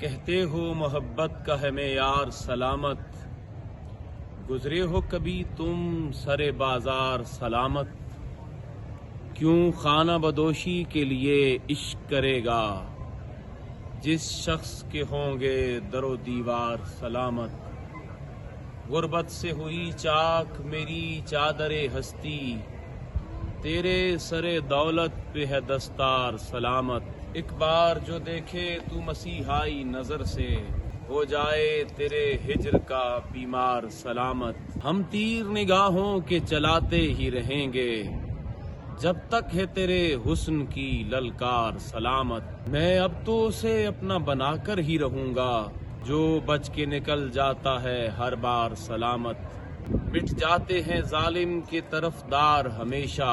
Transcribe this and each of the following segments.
کہتے ہو محبت کا ہے معیار سلامت، گزرے ہو کبھی تم سرے بازار سلامت، کیوں خانہ بدوشی کے لیے عشق کرے گا جس شخص کے ہوں گے در و دیوار سلامت۔ غربت سے ہوئی چاک میری چادر ہستی، تیرے سر دولت پہ ہے دستار سلامت۔ ایک بار جو دیکھے تو مسیحائی نظر سے، ہو جائے تیرے ہجر کا بیمار سلامت۔ ہم تیر نگاہوں کے چلاتے ہی رہیں گے جب تک ہے تیرے حسن کی للکار سلامت۔ میں اب تو اسے اپنا بنا کر ہی رہوں گا جو بچ کے نکل جاتا ہے ہر بار سلامت۔ مٹ جاتے ہیں ظالم کے طرفدار ہمیشہ،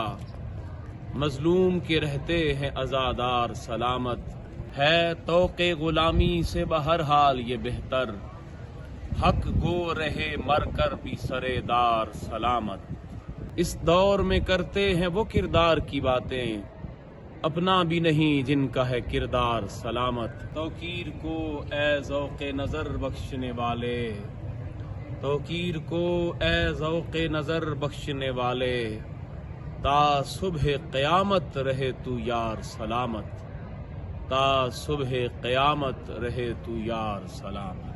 مظلوم کے رہتے ہیں عزادار سلامت۔ ہے طوق غلامی سے بہرحال یہ بہتر، حق گو رہے مر کر بھی سرے دار سلامت۔ اس دور میں کرتے ہیں وہ کردار کی باتیں، اپنا بھی نہیں جن کا ہے کردار سلامت۔ توقیر کو اے ذوق نظر بخشنے والے، توقیر کو اے ذوق نظر بخشنے والے، تا صبح قیامت رہے تو یار سلامت، تا صبح قیامت رہے تو یار سلامت۔